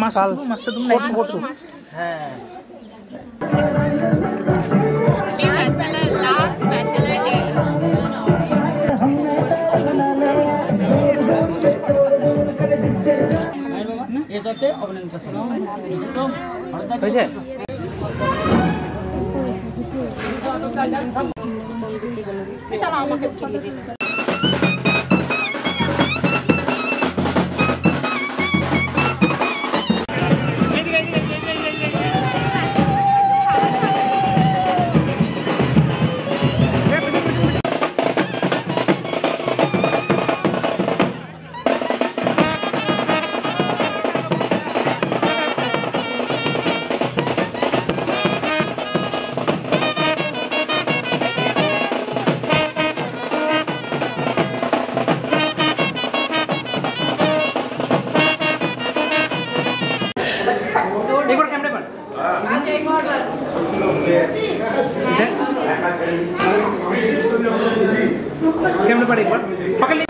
মাছটা তুমি নাই করছো হ্যাঁ লাস্ট ব্যাচেলর ডে এটাতে অবনয়নটা ছিল হয়েছে চলো আমাকে খেলিয়ে দিতে कैमरे पर एक बार पकड़ ली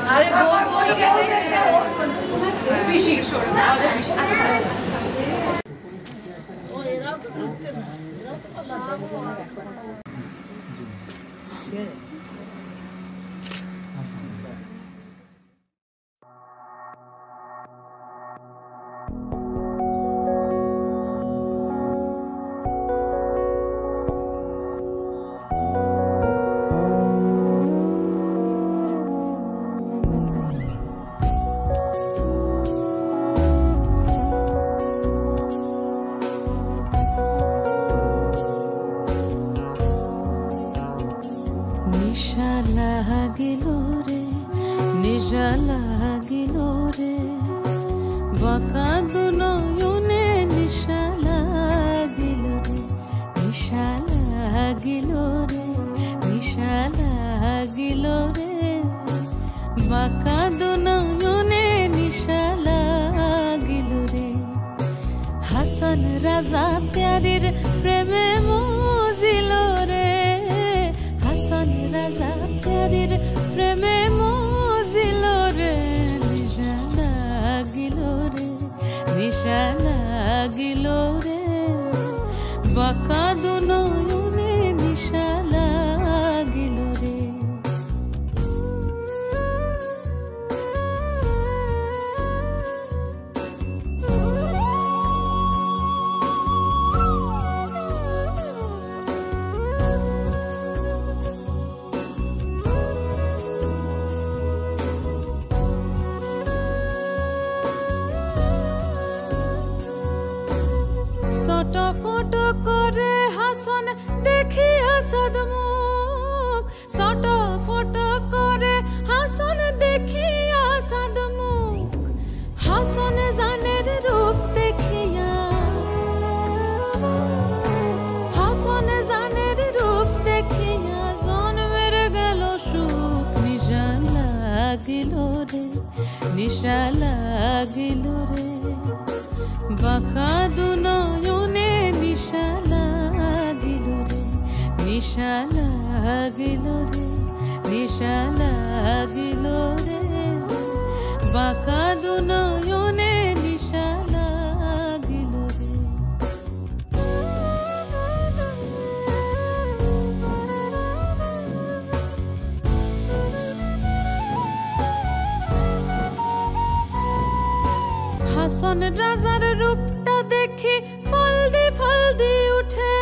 अरे बोल पिशी छोड़ বাঁকা দুনয়নে নিশা লাগিল রে নিশা লাগিল রে নিশা লাগিল রে বাঁকা দুনয়নে নিশা লাগিল রে হাসান রাজা প্যারির প্রেমে মজিল রে হাসান রাজা প্যারির প্রেমে মজিল রে নিশা লাগিল রে নিশা লাগিল রে বাঁকা দুনয়নে নিশা লাগিল রে ছোট ফটো করে হাসন দেখি হাসদ মুখ ছোট ফটো করে হাসন দেখি হাসদ মুখ হাসন জানের রূপ দেখিয়া হাসন জানের রূপ দেখিয়া জন্মের গেল সুখ নিশা লাগিল রে নিশা লাগিল রে বাঁকা দুনয়নে নিশা লাগিল রে নিশা লাগিল রে নিশা লাগিল রে বাঁকা দুনয়নে নিশা লাগিল রে হাসন রাজার রূপটা দেখি ফলদি উঠে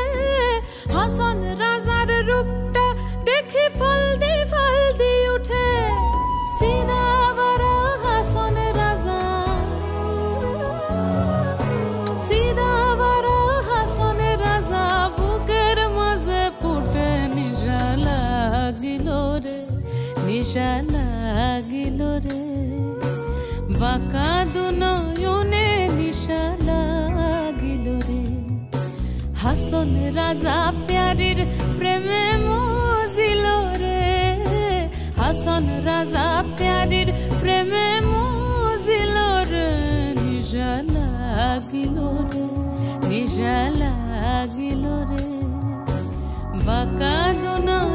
হাসন রাজার রূপটা দেখি ফলদি উঠে সিনা বড় হাসন রাজা সিনা বড় হাসন রাজা বুকের মাঝে ফুটে নিশা লাগিল রে নিশা লাগিল রে বাঁকা দুনয়নে নিশা লাগিল রে হাসন রাজা প্যারির প্রেমে মজিল রে হাসন রাজা প্যারির প্রেমে মজিল রে নিশা লাগিল রে নিশা লাগিল রে বাঁকা দুনয়নে